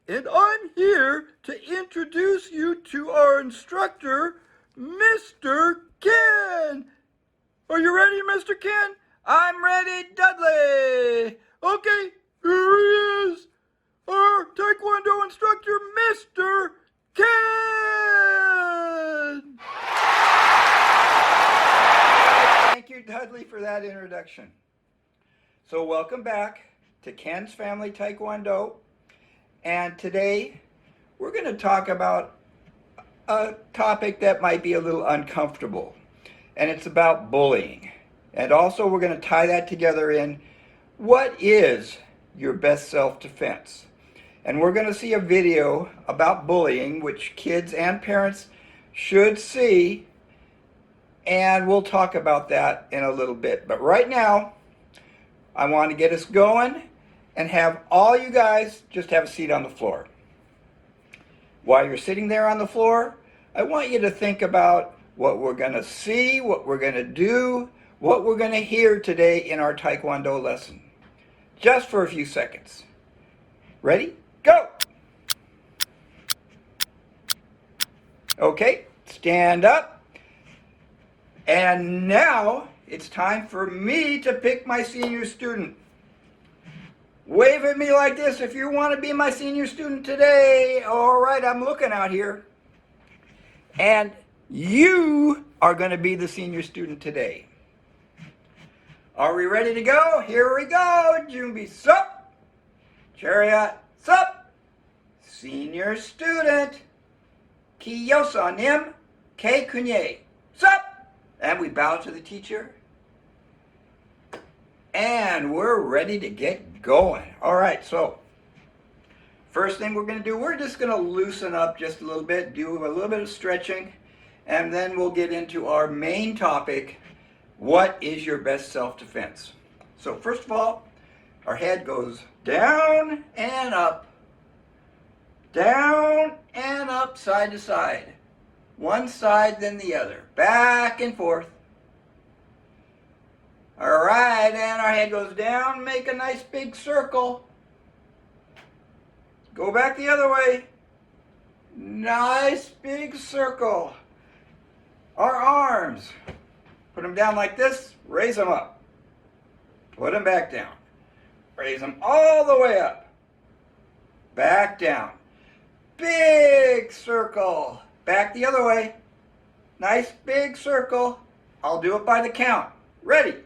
and I'm here to introduce you to our instructor, Mr. Ken. Are you ready, Mr. Ken? I'm ready, Dudley. Okay, here he is, our Taekwondo instructor, Mr. Ken. Thank you, Dudley, for that introduction. So welcome back to Ken's Family Taekwondo. And today we're going to talk about a topic that might be a little uncomfortable. And it's about bullying. And also we're going to tie that together in what is your best self-defense? And we're going to see a video about bullying, which kids and parents should see. And we'll talk about that in a little bit. But right now, I want to get us going and have all you guys just have a seat on the floor. While you're sitting there on the floor, I want you to think about what we're going to see, what we're going to do, what we're going to hear today in our Taekwondo lesson. Just for a few seconds. Ready? Go! Okay, stand up. And now it's time for me to pick my senior student. Wave at me like this if you want to be my senior student today. All right, I'm looking out here. And you are going to be the senior student today. Are we ready to go? Here we go. Junbi sup. Chariot sup. Senior student. Kiyosa nim. Ke kunye. Sup. And we bow to the teacher. And we're ready to get going. All right, so first thing we're going to do, we're just going to loosen up just a little bit, do a little bit of stretching, and then we'll get into our main topic, what is your best self-defense? So first of all, our head goes down and up, side to side, one side then the other, back and forth. All right, and our head goes down, make a nice big circle. Go back the other way. Nice big circle. Our arms, put them down like this, raise them up. Put them back down. Raise them all the way up. Back down. Big circle. Back the other way. Nice big circle. I'll do it by the count. Ready?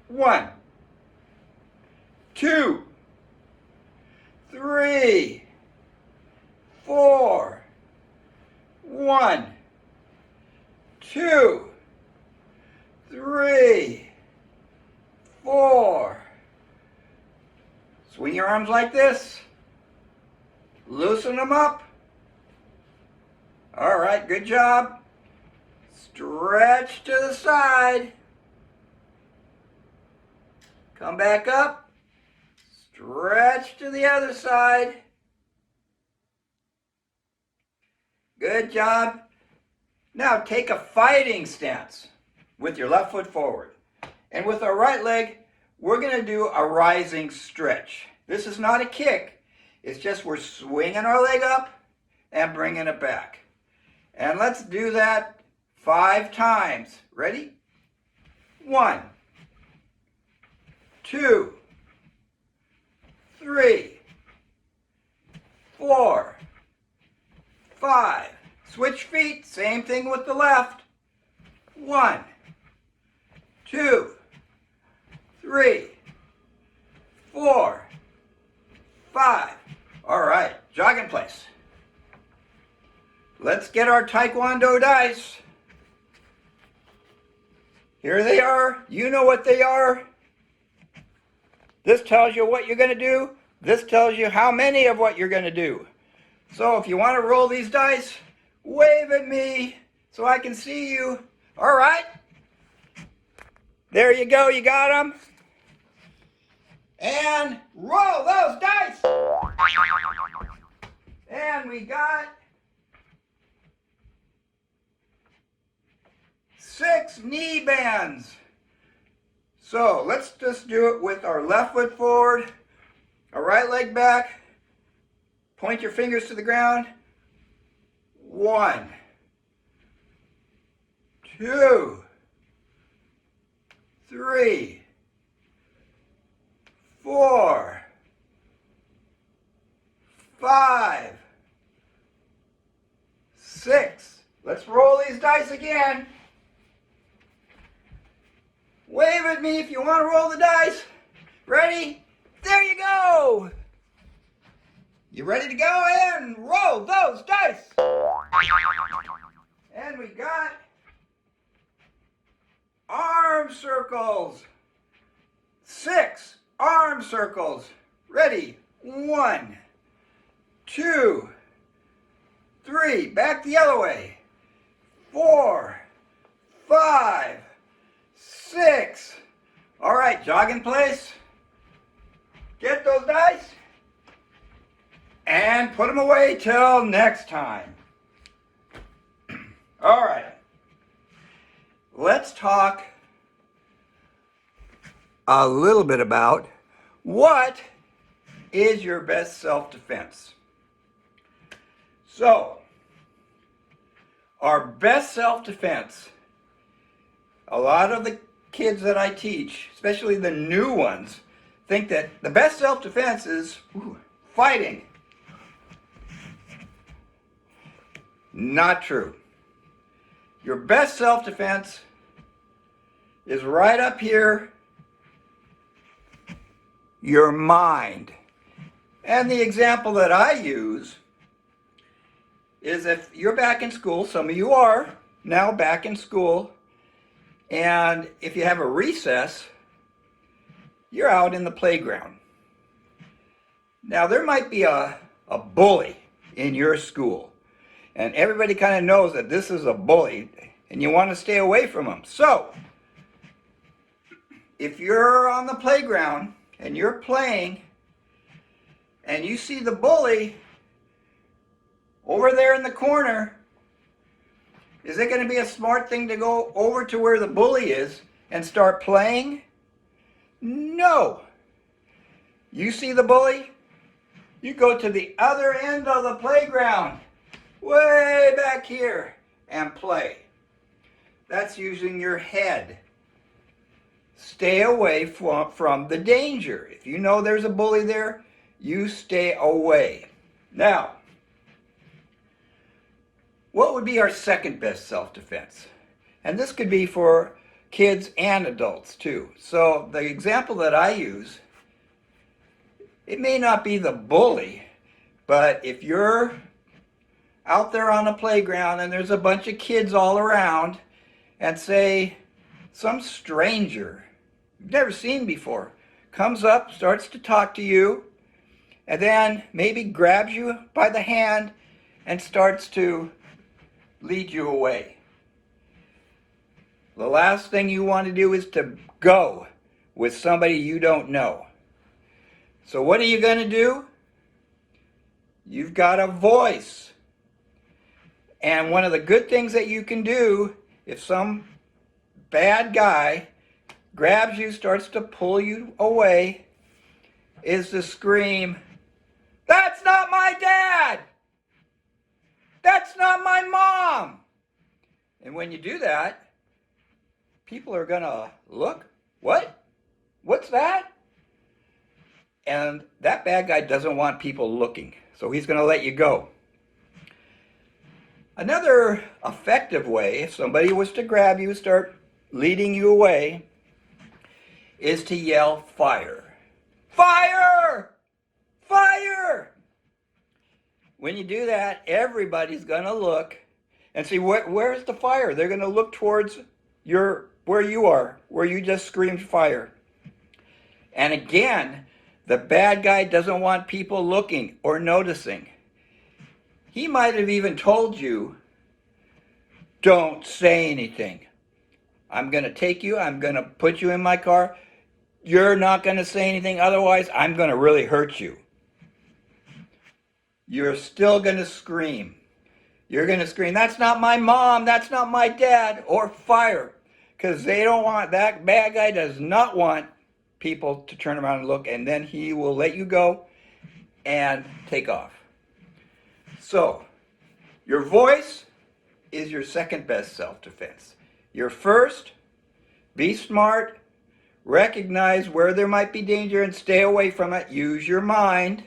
1, 2, 3, 4. 1, 2, 3, 4. Swing your arms like this. Loosen them up. All right, good job. Stretch to the side. Come back up. Stretch to the other side. Good job. Now take a fighting stance with your left foot forward. And with our right leg, we're going to do a rising stretch. This is not a kick. It's just we're swinging our leg up and bringing it back. And let's do that 5 times. Ready? 1, 2, 3, 4, 5. Switch feet, same thing with the left. 1, 2, 3, 4, 5. All right, jog in place. Let's get our Taekwondo dice. Here they are. You know what they are. This tells you what you're going to do. This tells you how many of what you're going to do. So if you want to roll these dice, wave at me so I can see you. All right. There you go. You got them. And roll those dice. And we got 6 knee bands. So let's just do it with our left foot forward, our right leg back, Point your fingers to the ground. 1, 2, 3, 4, 5, 6. Let's roll these dice again. Wave at me if you want to roll the dice. Ready? There you go. You ready to go? And roll those dice. And we got arm circles. 6 arm circles. Ready? 1, 2, 3. Back the other way. 4, 5, 6. All right, jog in place. Get those dice. And put them away till next time. All right. Let's talk a little bit about what is your best self-defense. So, our best self-defense, a lot of the kids that I teach, especially the new ones, think that the best self-defense is fighting. Not true. Your best self-defense is right up here, your mind. And the example that I use is if you're back in school, some of you are now back in school, and if you have a recess, you're out in the playground. Now there might be a bully in your school, and everybody kind of knows that this is a bully, and you want to stay away from him. So, if you're on the playground and you're playing, and you see the bully over there in the corner, is it going to be a smart thing to go over to where the bully is and start playing? No. You see the bully? You go to the other end of the playground, way back here, and play. That's using your head. Stay away from the danger. If you know there's a bully there, you stay away. Now, what would be our second best self-defense? And this could be for kids and adults too. So the example that I use, it may not be the bully, but if you're out there on a playground and there's a bunch of kids all around, and say some stranger you've never seen before comes up, starts to talk to you, and then maybe grabs you by the hand and starts to lead you away. The last thing you want to do is to go with somebody you don't know. So what are you going to do? You've got a voice. And one of the good things that you can do, if some bad guy grabs you, starts to pull you away, is to scream, "That's not my dad! That's not my mom!" And when you do that, people are going to look, "What? What's that?" And that bad guy doesn't want people looking, so he's going to let you go. Another effective way, if somebody was to grab you, start leading you away, is to yell, "Fire! Fire! Fire!" When you do that, everybody's going to look and see where's the fire. They're going to look towards where you are, where you just screamed fire. And again, the bad guy doesn't want people looking or noticing. He might have even told you, "Don't say anything. I'm going to take you, I'm going to put you in my car. You're not going to say anything, otherwise I'm going to really hurt you." You're still going to scream. You're going to scream, "That's not my mom, that's not my dad," or "Fire." Because they don't want, that bad guy does not want people to turn around and look, and then he will let you go and take off. So, your voice is your second best self-defense. Your first, be smart, recognize where there might be danger and stay away from it. Use your mind.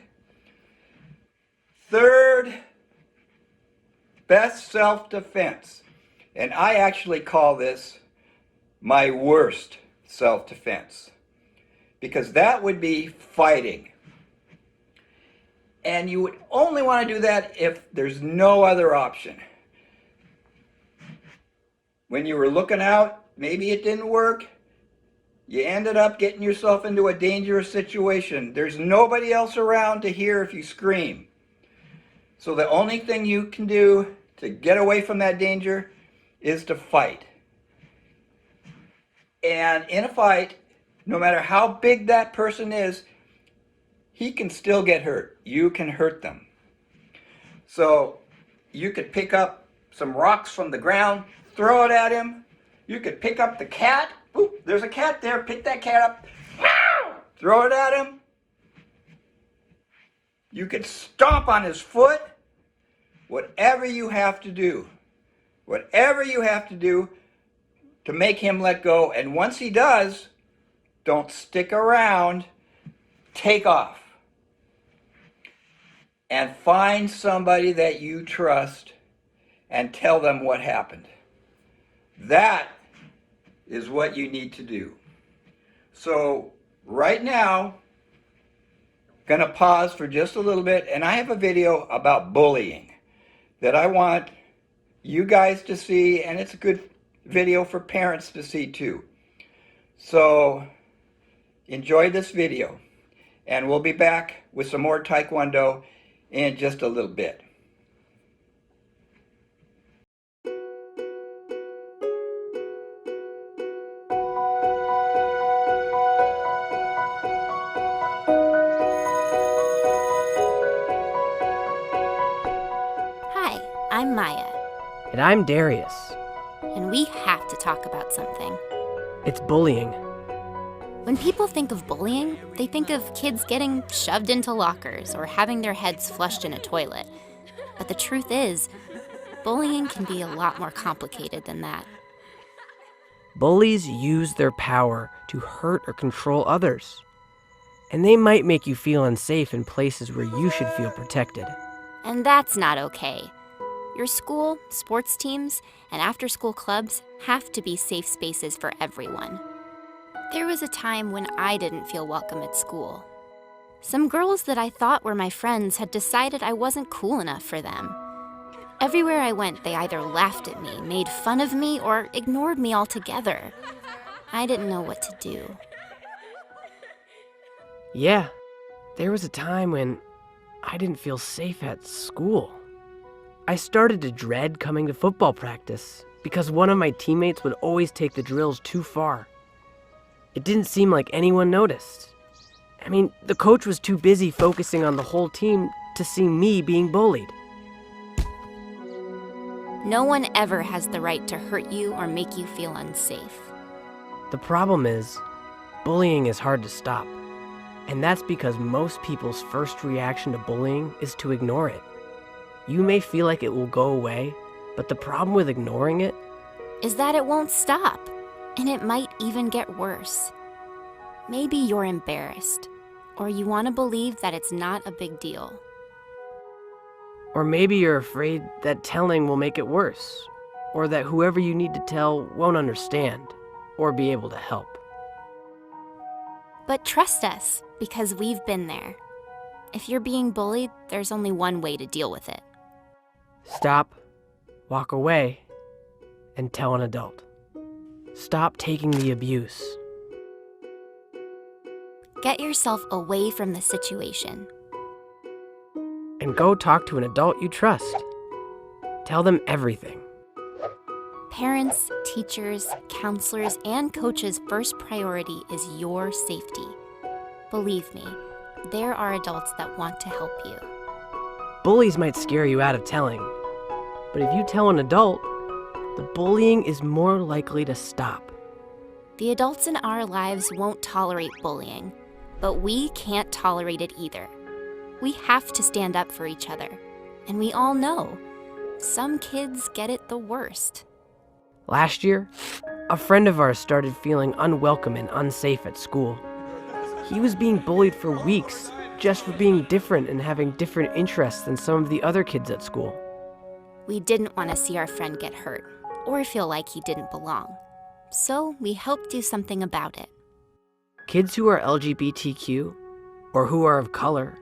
Third, best self-defense. And I actually call this my worst self-defense, because that would be fighting. And you would only want to do that if there's no other option. When you were looking out, maybe it didn't work. You ended up getting yourself into a dangerous situation. There's nobody else around to hear if you scream. So the only thing you can do to get away from that danger is to fight. And in a fight, no matter how big that person is, he can still get hurt. You can hurt them. So you could pick up some rocks from the ground, throw it at him. You could pick up the cat. Oop, there's a cat there. Pick that cat up. Throw it at him. You could stomp on his foot. Whatever you have to do. Whatever you have to do to make him let go. And once he does, don't stick around. Take off. And find somebody that you trust and tell them what happened. That is what you need to do. So right now, going to pause for just a little bit, and I have a video about bullying that I want you guys to see, and it's a good video for parents to see too. So enjoy this video, and we'll be back with some more Taekwondo in just a little bit. Hi, I'm Maya. And I'm Darius. And we have to talk about something. It's bullying. When people think of bullying, they think of kids getting shoved into lockers or having their heads flushed in a toilet. But the truth is, bullying can be a lot more complicated than that. Bullies use their power to hurt or control others. And they might make you feel unsafe in places where you should feel protected. And that's not okay. Your school, sports teams, and after-school clubs have to be safe spaces for everyone. There was a time when I didn't feel welcome at school. Some girls that I thought were my friends had decided I wasn't cool enough for them. Everywhere I went, they either laughed at me, made fun of me, or ignored me altogether. I didn't know what to do. Yeah, there was a time when I didn't feel safe at school. I started to dread coming to football practice because one of my teammates would always take the drills too far. It didn't seem like anyone noticed. I mean, the coach was too busy focusing on the whole team to see me being bullied. No one ever has the right to hurt you or make you feel unsafe. The problem is, bullying is hard to stop. And that's because most people's first reaction to bullying is to ignore it. You may feel like it will go away, but the problem with ignoring it is that it won't stop, and it might even get worse. Maybe you're embarrassed, or you want to believe that it's not a big deal. Or maybe you're afraid that telling will make it worse, or that whoever you need to tell won't understand, or be able to help. But trust us, because we've been there. If you're being bullied, there's only one way to deal with it. Stop, walk away, and tell an adult. Stop taking the abuse. Get yourself away from the situation. And go talk to an adult you trust. Tell them everything. Parents, teachers, counselors, and coaches' first priority is your safety. Believe me, there are adults that want to help you. Bullies might scare you out of telling, but if you tell an adult, the bullying is more likely to stop. The adults in our lives won't tolerate bullying, but we can't tolerate it either. We have to stand up for each other. And we all know, some kids get it the worst. Last year, a friend of ours started feeling unwelcome and unsafe at school. He was being bullied for weeks just for being different and having different interests than some of the other kids at school. We didn't want to see our friend get hurt or feel like he didn't belong. So we helped do something about it. Kids who are LGBTQ, or who are of color,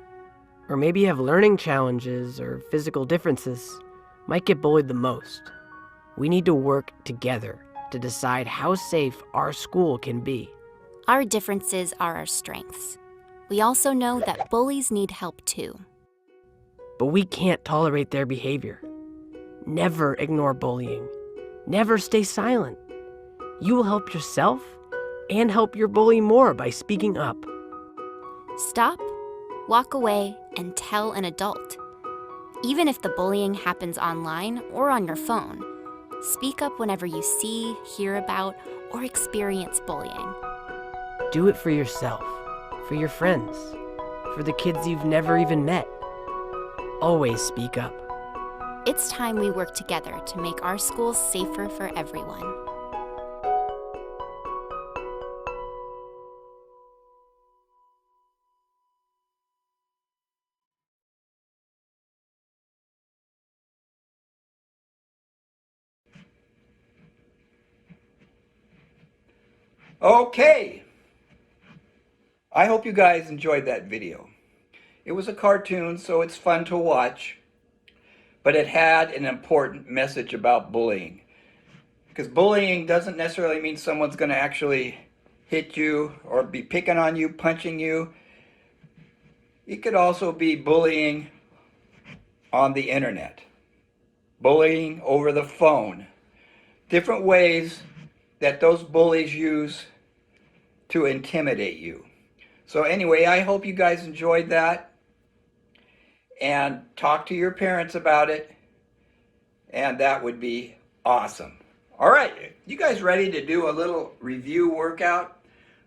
or maybe have learning challenges or physical differences, might get bullied the most. We need to work together to decide how safe our school can be. Our differences are our strengths. We also know that bullies need help too. But we can't tolerate their behavior. Never ignore bullying. Never stay silent. You will help yourself and help your bully more by speaking up. Stop, walk away, and tell an adult. Even if the bullying happens online or on your phone, speak up whenever you see, hear about, or experience bullying. Do it for yourself, for your friends, for the kids you've never even met. Always speak up. It's time we work together to make our schools safer for everyone. Okay. I hope you guys enjoyed that video. It was a cartoon, so it's fun to watch, but it had an important message about bullying. Because bullying doesn't necessarily mean someone's going to actually hit you or be picking on you, punching you. It could also be bullying on the internet, bullying over the phone, different ways that those bullies use to intimidate you. So anyway, I hope you guys enjoyed that, and talk to your parents about it, and that would be awesome. All right, you guys ready to do a little review workout?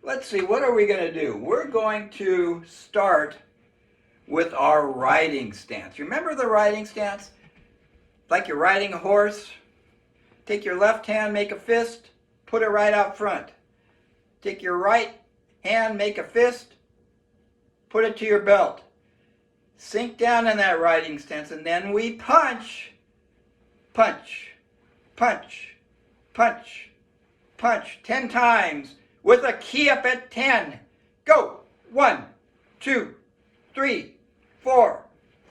Let's see, what are we going to do? We're going to start with our riding stance. Remember the riding stance? Like you're riding a horse. Take your left hand, make a fist, put it right out front. Take your right hand, make a fist, put it to your belt. Sink down in that riding stance, and then we punch, punch, punch, punch, punch 10 times with a key up at 10. Go. 1, 2, 3, 4,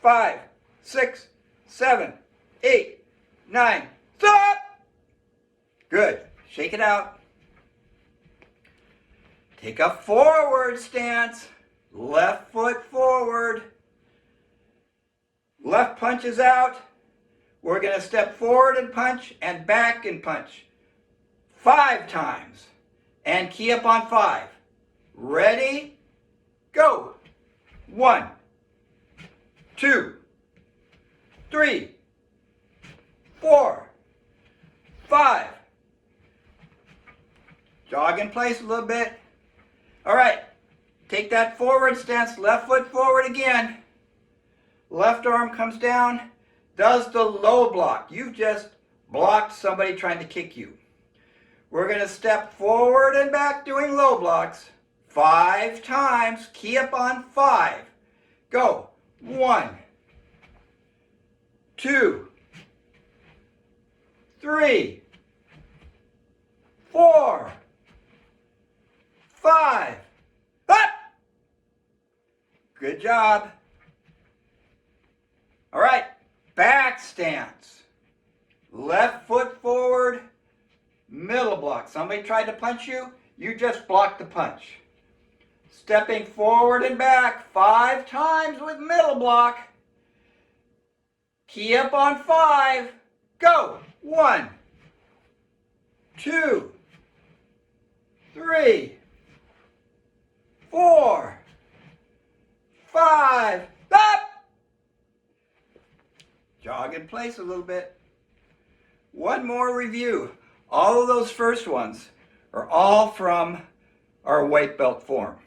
5, 6, 7, 8, 9. Stop! Good. Shake it out. Take a forward stance. Left foot forward. Left punch is out. We're going to step forward and punch and back and punch 5 times. And key up on 5. Ready? Go. 1, 2, 3, 4, 5. Jog in place a little bit. All right. Take that forward stance, left foot forward again. Left arm comes down, does the low block. You've just blocked somebody trying to kick you. We're going to step forward and back doing low blocks 5 times. Key up on 5. Go. 1, 2, 3, 4, 5. Up! Good job. All right, back stance. Left foot forward, middle block. Somebody tried to punch you, you just blocked the punch. Stepping forward and back 5 times with middle block. Key up on 5. Go. 1, 2, 3, 4, 5. Up! Jog in place a little bit. One more review. All of those first ones are all from our white belt form.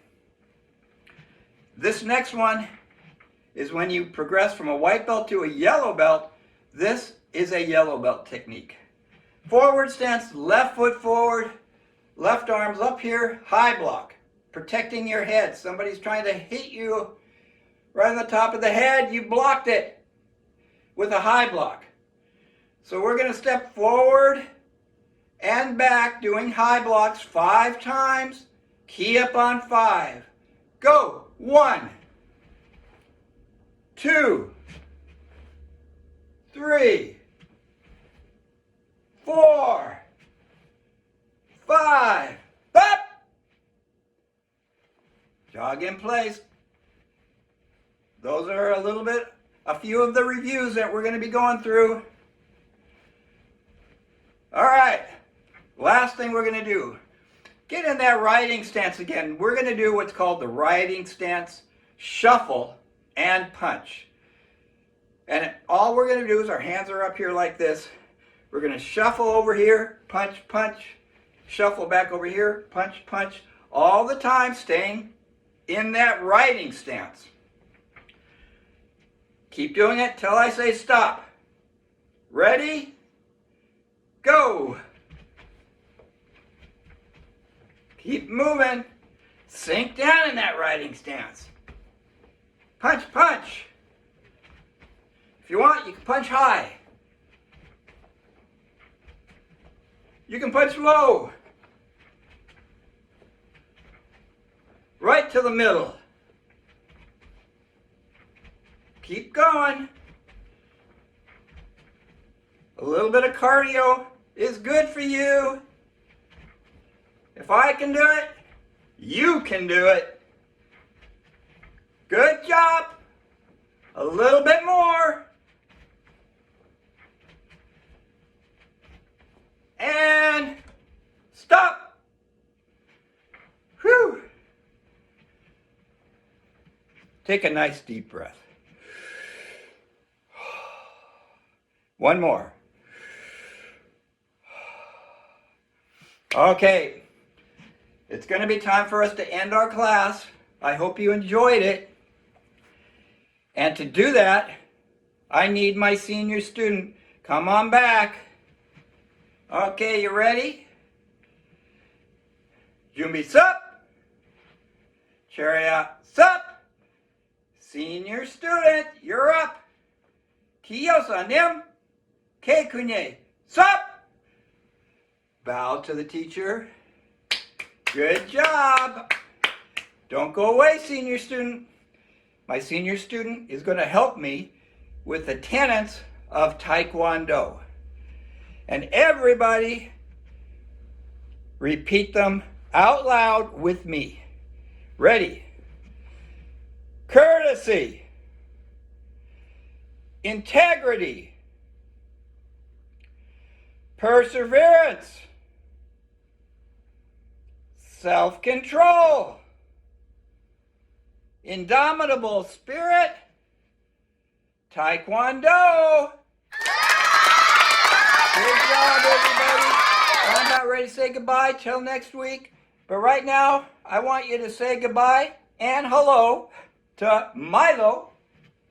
This next one is when you progress from a white belt to a yellow belt. This is a yellow belt technique. Forward stance, left foot forward, left arms up here, high block, protecting your head. Somebody's trying to hit you right on the top of the head, you blocked it with a high block. So we're going to step forward and back doing high blocks 5 times. Key up on 5. Go. 1, 2, 3, 4, 5. Up. Jog in place. Those are a few of the reviews that we're going to be going through. All right, last thing we're going to do, get in that rioting stance again. We're going to do what's called the rioting stance, shuffle, and punch. And all we're going to do is our hands are up here like this. We're going to shuffle over here, punch, punch, shuffle back over here, punch, punch, all the time staying in that rioting stance. Keep doing it till I say stop. Ready? Go. Keep moving. Sink down in that rioting stance. Punch, punch. If you want, you can punch high. You can punch low. Right to the middle. Keep going. A little bit of cardio is good for you. If I can do it, you can do it. Good job. A little bit more. And stop. Whew. Take a nice deep breath. One more. Okay, it's going to be time for us to end our class. I hope you enjoyed it. And to do that, I need my senior student. Come on back. Okay, you ready? Jumbi sup. Chariot sup. Senior student, you're up. Kiyosa nim. Keikunye sup. Bow to the teacher. Good job. Don't go away, senior student. My senior student is going to help me with the tenets of Taekwondo. And everybody repeat them out loud with me. Ready? Courtesy. Integrity. Perseverance. Self-control. Indomitable spirit. Taekwondo. Good job, everybody. I'm about ready to say goodbye till next week. But right now, I want you to say goodbye and hello to Milo,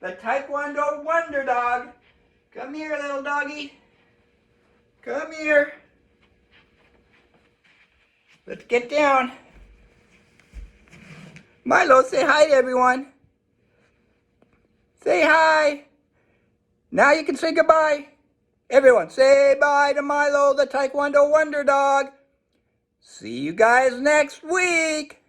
the Taekwondo Wonder Dog. Come here, little doggy. Come here. Let's get down. Milo, say hi to everyone. Say hi. Now you can say goodbye. Everyone, say bye to Milo, the Taekwondo Wonder Dog. See you guys next week.